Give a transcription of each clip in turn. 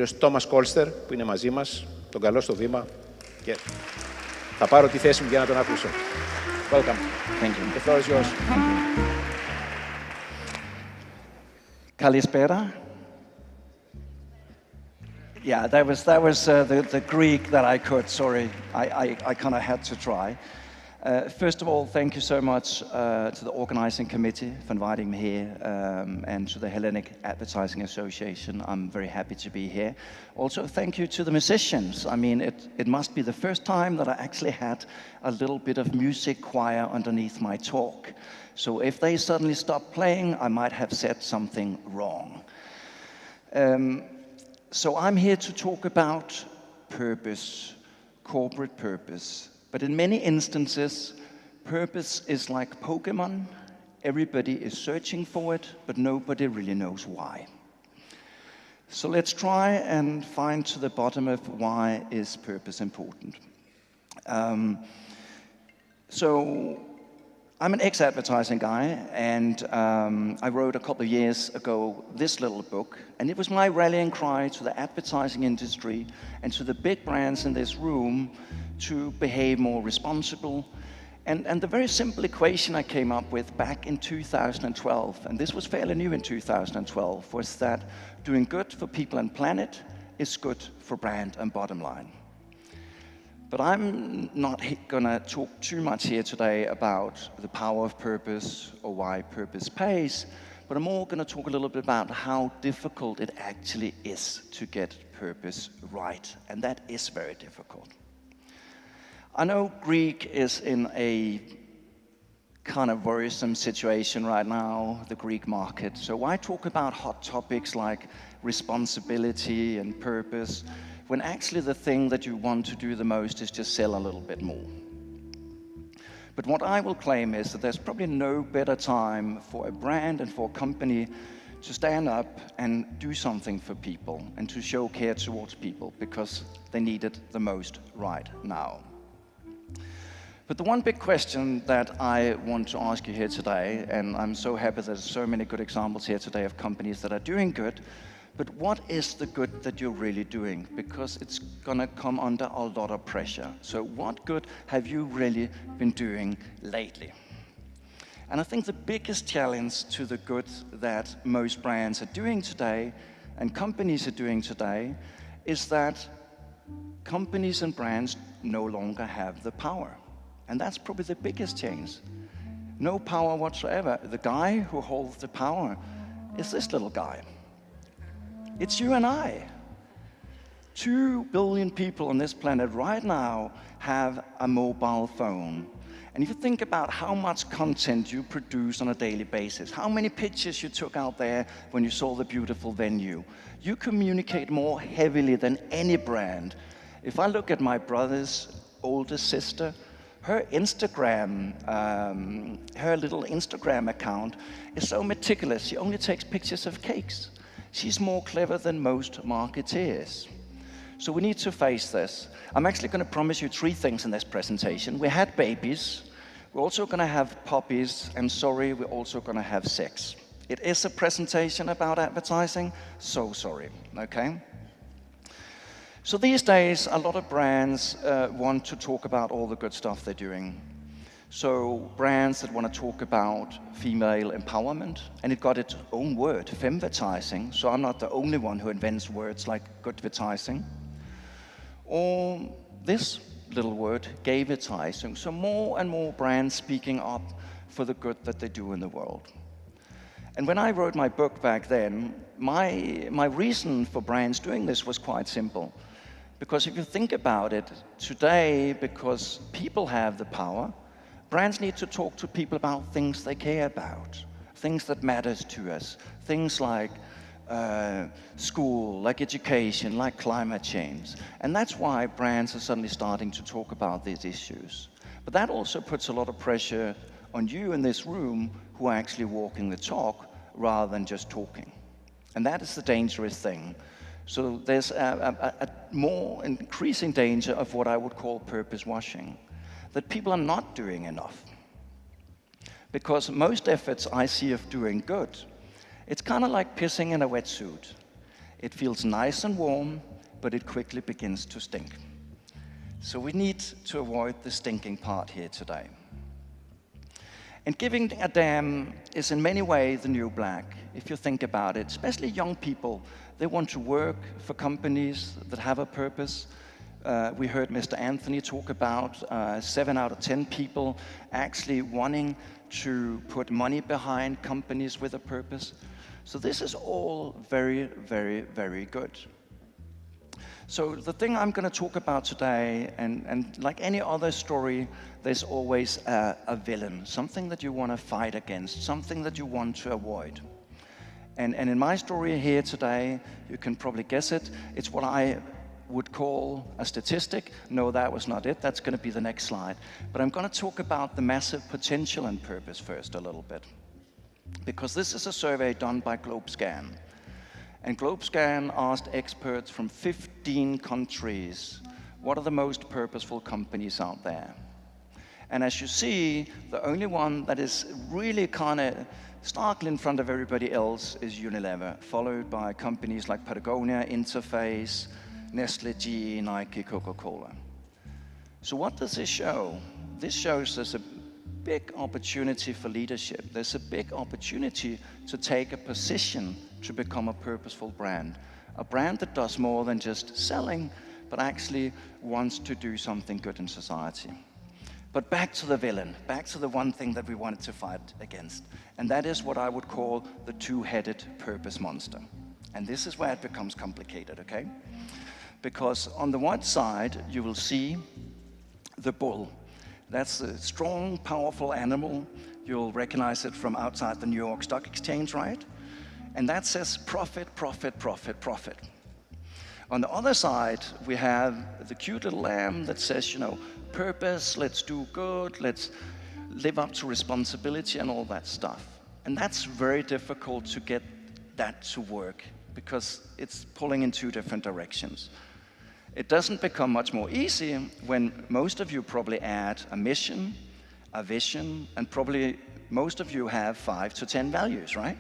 κύριος Τόμας Kolster, που είναι μαζί μας, τον καλώ στο βήμα και θα πάρω τη θέση μου για να τον ακούσω. Welcome. Thank you. The floor is yours. Kalispera. Yeah, that was the Greek that I could. Sorry, I kind of had to try. First of all, thank you so much to the organizing committee for inviting me here, and to the Hellenic Advertising Association. I'm very happy to be here. Also, thank you to the musicians. I mean, it must be the first time that I actually had a little bit of music choir underneath my talk. So if they suddenly stop playing, I might have said something wrong. So I'm here to talk about purpose, corporate purpose. But in many instances, purpose is like Pokemon. Everybody is searching for it, but nobody really knows why. So let's try and find to the bottom of why is purpose important. So I'm an ex-advertising guy, and I wrote a couple of years ago this little book, and it was my rallying cry to the advertising industry and to the big brands in this room to behave more responsible. And the very simple equation I came up with back in 2012, and this was fairly new in 2012, was that doing good for people and planet is good for brand and bottom line. But I'm not going to talk too much here today about the power of purpose or why purpose pays, but I'm more going to talk a little bit about how difficult it actually is to get purpose right, and that is very difficult. I know Greek is in a kind of worrisome situation right now, the Greek market, so why talk about hot topics like responsibility and purpose, when actually the thing that you want to do the most is just sell a little bit more. But what I will claim is that there's probably no better time for a brand and for a company to stand up and do something for people and to show care towards people, because they need it the most right now. But the one big question that I want to ask you here today, and I'm so happy there's so many good examples here today of companies that are doing good, but what is the good that you're really doing? Because it's gonna come under a lot of pressure. So what good have you really been doing lately? And I think the biggest challenge to the good that most brands are doing today and companies are doing today is that companies and brands no longer have the power. And that's probably the biggest change. No power whatsoever. The guy who holds the power is this little guy. It's you and I. 2 billion people on this planet right now have a mobile phone. And if you think about how much content you produce on a daily basis, how many pictures you took out there when you saw the beautiful venue, you communicate more heavily than any brand. If I look at my brother's oldest sister, her little Instagram account is so meticulous. She only takes pictures of cakes. She's more clever than most marketeers. So we need to face this. I'm actually going to promise you 3 things in this presentation. We had babies, we're also going to have puppies, and sorry, we're also going to have sex. It is a presentation about advertising, so sorry, okay? So these days, a lot of brands want to talk about all the good stuff they're doing. So brands that want to talk about female empowerment, and it got its own word, femvertising, so I'm not the only one who invents words like goodvertising. Or this little word, gayvertising, so more and more brands speaking up for the good that they do in the world. And when I wrote my book back then, my reason for brands doing this was quite simple. Because if you think about it, today, because people have the power, brands need to talk to people about things they care about, things that matters to us, things like school, like education, like climate change. And that's why brands are suddenly starting to talk about these issues. But that also puts a lot of pressure on you in this room who are actually walking the talk rather than just talking. And that is the dangerous thing. So there's a more increasing danger of what I would call purpose washing, that people are not doing enough. Because most efforts I see of doing good, it's kind of like pissing in a wetsuit. It feels nice and warm, but it quickly begins to stink. So we need to avoid the stinking part here today. And giving a damn is in many ways the new black, if you think about it. Especially young people, they want to work for companies that have a purpose. We heard Mr. Anthony talk about 7 out of 10 people actually wanting to put money behind companies with a purpose. So this is all very, very, very good. So the thing I'm going to talk about today, and like any other story, there's always a villain, something that you want to fight against, something that you want to avoid. And in my story here today, you can probably guess it, it's what I would call a statistic. No, that was not it. That's going to be the next slide. But I'm going to talk about the massive potential and purpose first a little bit. Because this is a survey done by GlobeScan. And GlobeScan asked experts from 15 countries, what are the most purposeful companies out there? And as you see, the only one that is really kind of starkly in front of everybody else is Unilever, followed by companies like Patagonia, Interface, Nestle, GE, Nike, Coca-Cola. So what does this show? This shows there's a big opportunity for leadership. There's a big opportunity to take a position to become a purposeful brand. A brand that does more than just selling, but actually wants to do something good in society. But back to the villain, back to the one thing that we wanted to fight against. And that is what I would call the two-headed purpose monster. And this is where it becomes complicated, okay? Because on the one side, you will see the bull. That's a strong, powerful animal. You'll recognize it from outside the New York Stock Exchange, right? And that says profit, profit, profit, profit. On the other side, we have the cute little lamb that says, you know, purpose, let's do good, let's live up to responsibility and all that stuff. And that's very difficult to get that to work because it's pulling in two different directions. It doesn't become much more easy when most of you probably add a mission, a vision, and probably most of you have 5 to 10 values, right?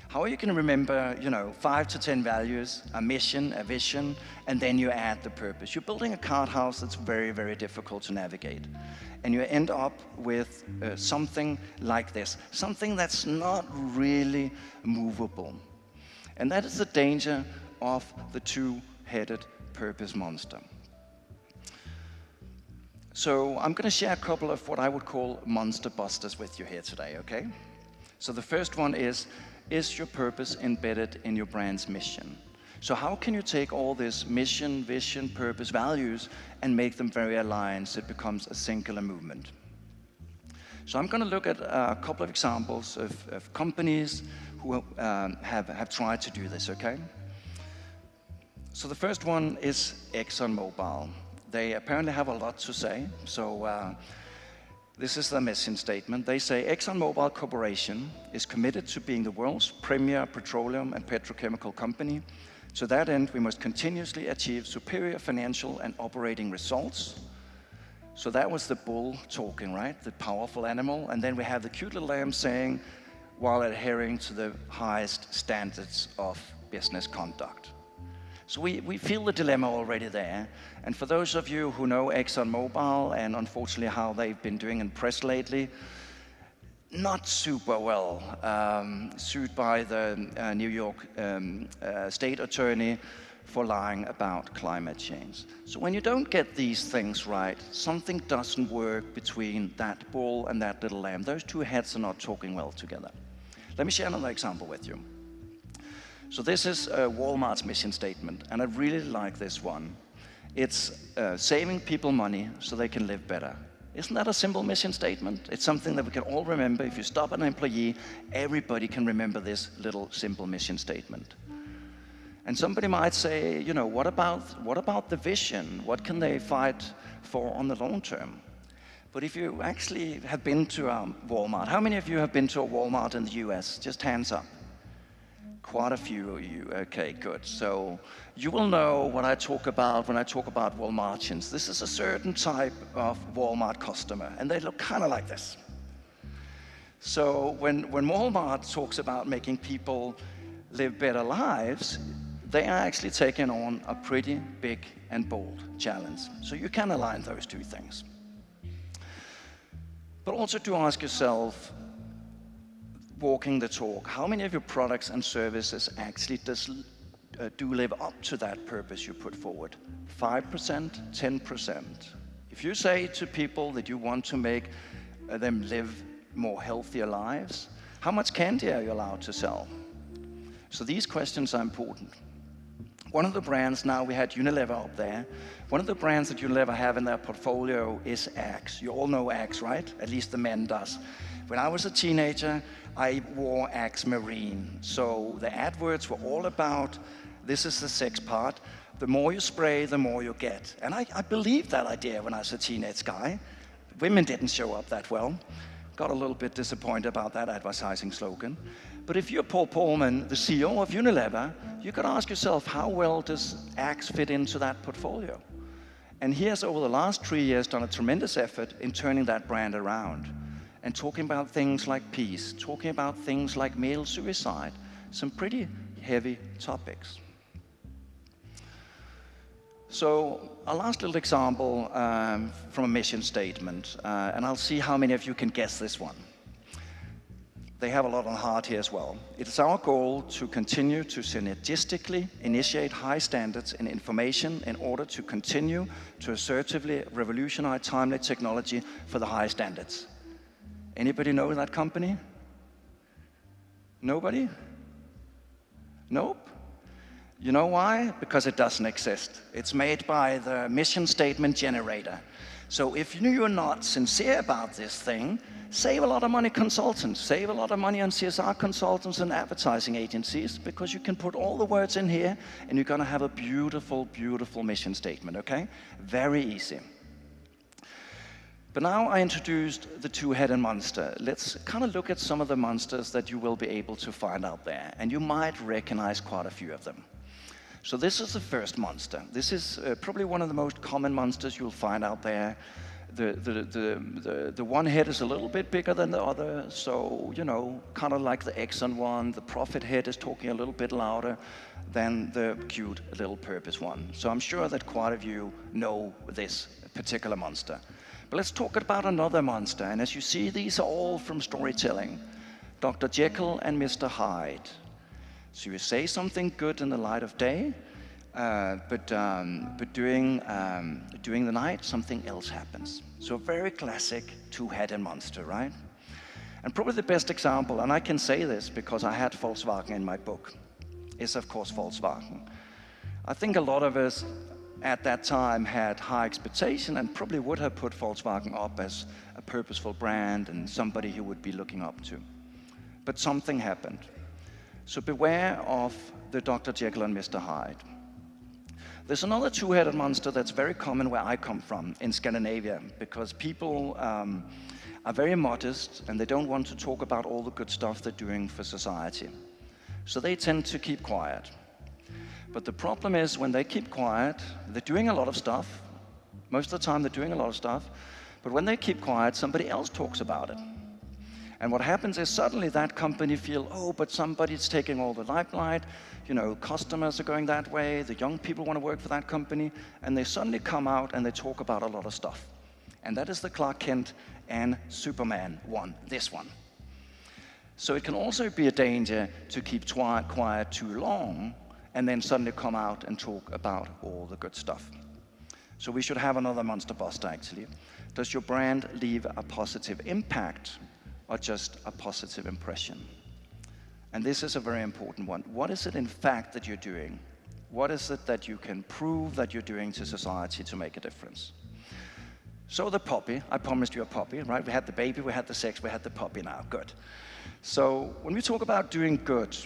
How are you going to remember, 5 to 10 values, a mission, a vision, and then you add the purpose? You're building a card house that's very, very difficult to navigate. And you end up with something like this, something that's not really movable. And that is the danger of the two-headed purpose monster. So I'm going to share a couple of what I would call monster busters with you here today, okay? So the first one is your purpose embedded in your brand's mission? So how can you take all this mission, vision, purpose, values, and make them very aligned so it becomes a singular movement? So I'm going to look at a couple of examples of companies who have tried to do this, okay? So the first one is ExxonMobil. They apparently have a lot to say, so this is their mission statement. They say, ExxonMobil Corporation is committed to being the world's premier petroleum and petrochemical company. To that end, we must continuously achieve superior financial and operating results. So that was the bull talking, right? The powerful animal. And then we have the cute little lamb saying, while adhering to the highest standards of business conduct. So we feel the dilemma already there. And for those of you who know ExxonMobil and unfortunately how they've been doing in press lately, not super well, sued by the New York state attorney for lying about climate change. So when you don't get these things right, something doesn't work between that bull and that little lamb. Those two heads are not talking well together. Let me share another example with you. So this is Walmart's mission statement, and I really like this one. It's saving people money so they can live better. Isn't that a simple mission statement? It's something that we can all remember. If you stop an employee, everybody can remember this little simple mission statement. And somebody might say, what about the vision? What can they fight for on the long term? But if you actually have been to Walmart, how many of you have been to a Walmart in the US? Just hands up. Quite a few of you. Okay, good. So you will know what I talk about when I talk about Walmartians. This is a certain type of Walmart customer, and they look kind of like this. So when Walmart talks about making people live better lives, they are actually taking on a pretty big and bold challenge. So you can align those two things. But also to ask yourself, walking the talk, how many of your products and services actually do live up to that purpose you put forward? 5%, 10%. If you say to people that you want to make them live more healthier lives, how much candy are you allowed to sell? So these questions are important. One of the brands, now we had Unilever up there, one of the brands that Unilever have in their portfolio is Axe. You all know Axe, right? At least the men does. When I was a teenager, I wore Axe Marine. So the AdWords were all about, this is the sex part, the more you spray, the more you get. And I believed that idea when I was a teenage guy. Women didn't show up that well. Got a little bit disappointed about that advertising slogan. But if you're Paul Polman, the CEO of Unilever, you could ask yourself, how well does Axe fit into that portfolio? And he has, over the last 3 years, done a tremendous effort in turning that brand around and talking about things like peace, talking about things like male suicide, some pretty heavy topics. So a last little example from a mission statement, and I'll see how many of you can guess this one. They have a lot on heart here as well. It is our goal to continue to synergistically initiate high standards in information in order to continue to assertively revolutionize timely technology for the high standards. Anybody know that company? Nobody? Nope. You know why? Because it doesn't exist. It's made by the mission statement generator. So if you're not sincere about this thing, save a lot of money consultants, save a lot of money on CSR consultants and advertising agencies, because you can put all the words in here and you're gonna have a beautiful, beautiful mission statement, okay? Very easy. But now I introduced the two-headed monster. Let's kind of look at some of the monsters that you will be able to find out there, and you might recognize quite a few of them. So this is the first monster. This is probably one of the most common monsters you'll find out there. The one head is a little bit bigger than the other, so, you know, kind of like the Exxon one. The profit head is talking a little bit louder than the cute little purpose one. So I'm sure that quite a few of you know this particular monster. But let's talk about another monster, and as you see, these are all from storytelling. Dr. Jekyll and Mr. Hyde. So you say something good in the light of day, but during the night, something else happens. So a very classic two-headed monster, right? And probably the best example, and I can say this because I had Volkswagen in my book, is of course Volkswagen. I think a lot of us at that time had high expectation and probably would have put Volkswagen up as a purposeful brand and somebody who would be looking up to. But something happened. So beware of the Dr. Jekyll and Mr. Hyde. There's another two-headed monster that's very common where I come from, in Scandinavia, because people are very modest and they don't want to talk about all the good stuff they're doing for society. So they tend to keep quiet. But the problem is when they keep quiet, they're doing a lot of stuff. Most of the time they're doing a lot of stuff. But when they keep quiet, somebody else talks about it. And what happens is suddenly that company feel, oh, but somebody's taking all the limelight, you know, customers are going that way, the young people want to work for that company, and they suddenly come out and they talk about a lot of stuff. And that is the Clark Kent and Superman one, this one. So it can also be a danger to keep quiet too long and then suddenly come out and talk about all the good stuff. So we should have another monster buster actually. Does your brand leave a positive impact or just a positive impression? And this is a very important one. What is it in fact that you're doing? What is it that you can prove that you're doing to society to make a difference? So the puppy, I promised you a puppy, right? We had the baby, we had the sex, we had the puppy now, good. So when we talk about doing good,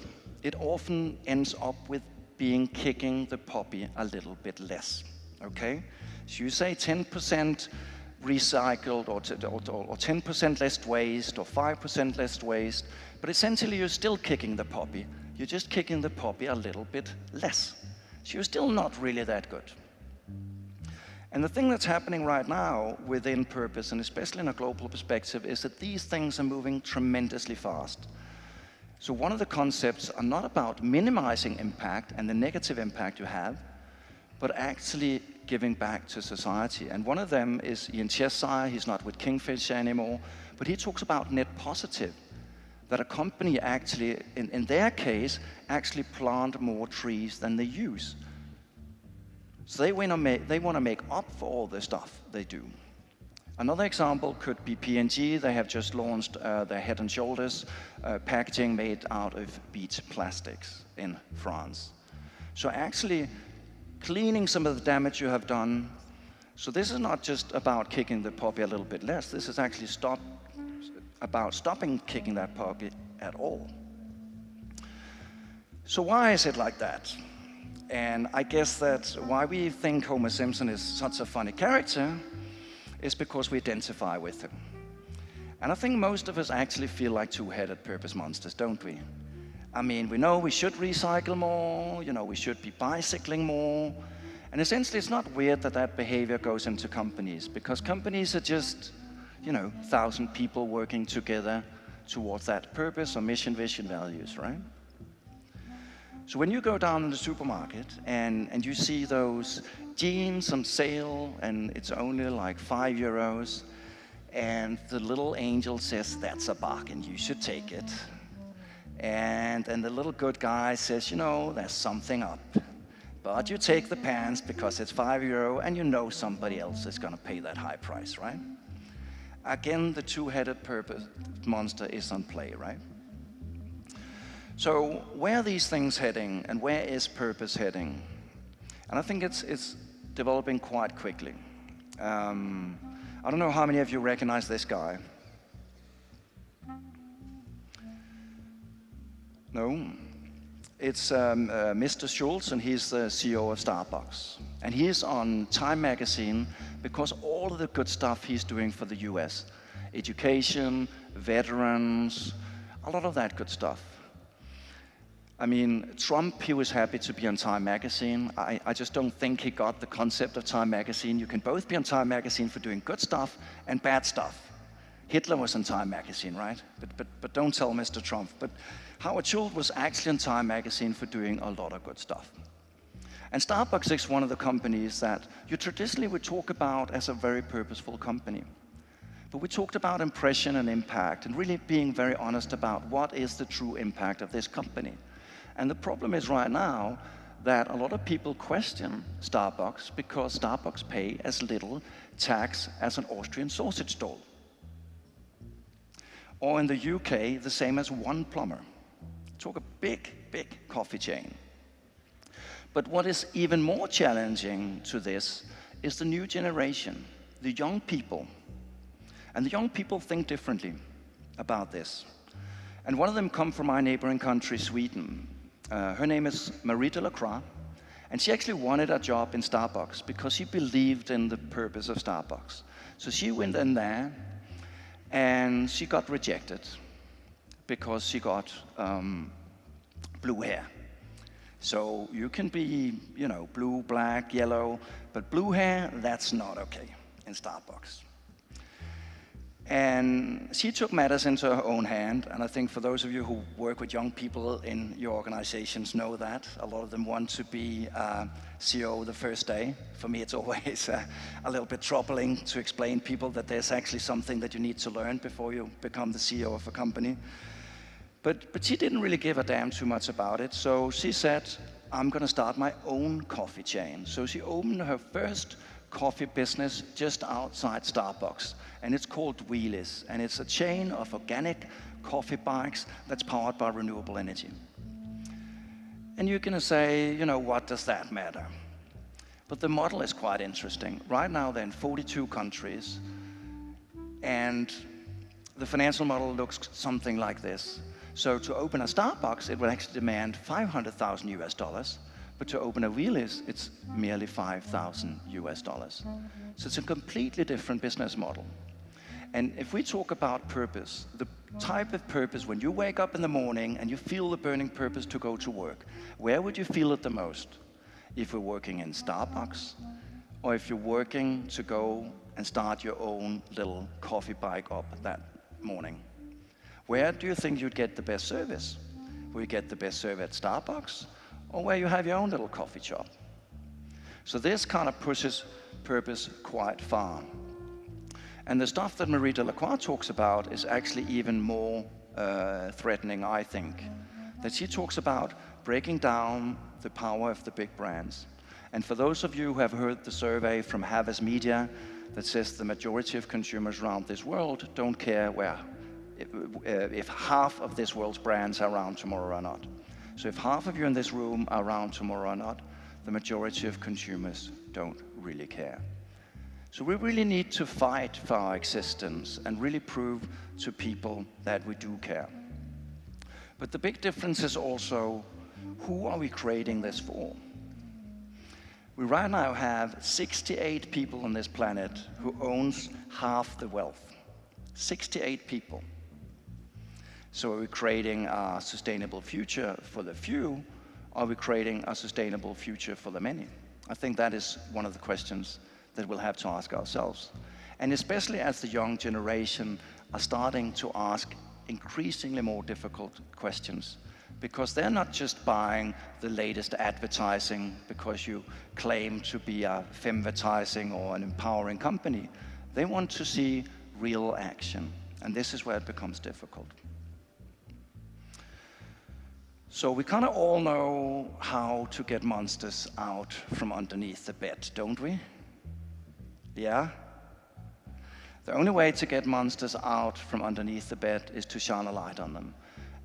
it often ends up with being kicking the puppy a little bit less, okay? So you say 10% recycled or 10% less waste or 5% less waste, but essentially you're still kicking the puppy. You're just kicking the puppy a little bit less. So you're still not really that good. And the thing that's happening right now within purpose, and especially in a global perspective, is that these things are moving tremendously fast. So one of the concepts are not about minimizing impact and the negative impact you have, but actually giving back to society. And one of them is Ian Cheshire. He's not with Kingfisher anymore, but he talks about net positive, that a company actually, in their case, actually plant more trees than they use. So they want to make up for all the stuff they do. Another example could be P&G. They have just launched their Head and Shoulders packaging made out of beach plastics in France. So actually cleaning some of the damage you have done. So this is not just about kicking the puppy a little bit less. This is actually about stopping kicking that puppy at all. So why is it like that? And I guess that why we think Homer Simpson is such a funny character is because we identify with him. And I think most of us actually feel like two-headed purpose monsters, don't we? I mean, we know we should recycle more, we should be bicycling more. And essentially, it's not weird that that behavior goes into companies, because companies are just, 1,000 people working together towards that purpose or mission, vision, values, right? So when you go down in the supermarket and you see those jeans on sale and it's only like €5, and the little angel says, that's a bargain, you should take it. And the little good guy says, there's something up. But you take the pants because it's €5 and somebody else is gonna pay that high price, right? Again, the two-headed purpose monster is on play, right? So where are these things heading, and where is purpose heading? And I think it's developing quite quickly. I don't know how many of you recognize this guy. No? It's Mr. Schultz, and he's the CEO of Starbucks. And he's on Time magazine because all of the good stuff he's doing for the US. Education, veterans, a lot of that good stuff. I mean, Trump, he was happy to be on Time magazine. I just don't think he got the concept of Time magazine. You can both be on Time magazine for doing good stuff and bad stuff. Hitler was on Time magazine, right? But don't tell Mr. Trump. But Howard Schultz was actually on Time magazine for doing a lot of good stuff. And Starbucks is one of the companies that you traditionally would talk about as a very purposeful company. But we talked about impression and impact and really being very honest about what is the true impact of this company. And the problem is right now that a lot of people question Starbucks because Starbucks pay as little tax as an Austrian sausage stall. Or in the UK, the same as one plumber. Talk a big, big coffee chain. But what is even more challenging to this is the new generation, the young people. And the young people think differently about this. And one of them come from my neighboring country, Sweden. Her name is Marie Delacroix, and she actually wanted a job in Starbucks because she believed in the purpose of Starbucks. So she went in there, and she got rejected because she got blue hair. So you can be, blue, black, yellow, but blue hair, that's not okay in Starbucks. And she took matters into her own hand, and I think for those of you who work with young people in your organizations know that. A lot of them want to be CEO the first day. For me, it's always a little bit troubling to explain to people that there's actually something that you need to learn before you become the CEO of a company. But she didn't really give a damn too much about it, so she said, I'm gonna start my own coffee chain. So she opened her first coffee business just outside Starbucks, and it's called Wheeless, and it's a chain of organic coffee bikes that's powered by renewable energy. And you're gonna say, what does that matter? But the model is quite interesting. Right now they're in 42 countries, and the financial model looks something like this. So to open a Starbucks, it would actually demand $500,000, but to open a Wheeless, it's merely $5,000. So it's a completely different business model. And if we talk about purpose, the type of purpose, when you wake up in the morning and you feel the burning purpose to go to work, where would you feel it the most? If you're working in Starbucks, or if you're working to go and start your own little coffee bike up that morning? Where do you think you'd get the best service? where you get the best serve at Starbucks, or where you have your own little coffee shop. So this kind of pushes purpose quite far. And the stuff that Marie Delacroix talks about is actually even more threatening, I think. That she talks about breaking down the power of the big brands. And for those of you who have heard the survey from Harvard Media that says the majority of consumers around this world don't care if half of this world's brands are around tomorrow or not. So if half of you in this room are around tomorrow or not, the majority of consumers don't really care. So we really need to fight for our existence and really prove to people that we do care. But the big difference is also, who are we creating this for? We right now have 68 people on this planet who owns half the wealth. 68 people. So are we creating a sustainable future for the few? Are we creating a sustainable future for the many? I think that is one of the questions that we'll have to ask ourselves. And especially as the young generation are starting to ask increasingly more difficult questions, because they're not just buying the latest advertising because you claim to be a femvertising or an empowering company. They want to see real action, and this is where it becomes difficult. So we kind of all know how to get monsters out from underneath the bed, don't we? Yeah? The only way to get monsters out from underneath the bed is to shine a light on them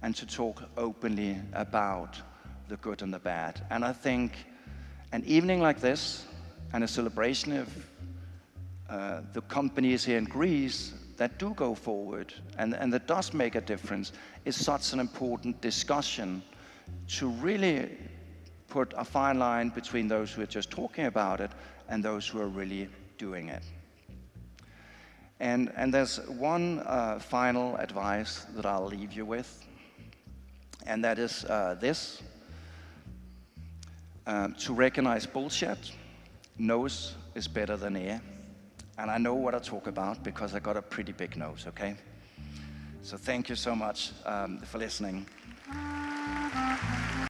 and to talk openly about the good and the bad. And I think an evening like this and a celebration of the companies here in Greece that do go forward and that does make a difference is such an important discussion to really put a fine line between those who are just talking about it and those who are really doing it. And there's one final advice that I'll leave you with, and that is this. To recognize bullshit, nose is better than ear. And I know what I talk about because I got a pretty big nose, okay? So thank you so much for listening.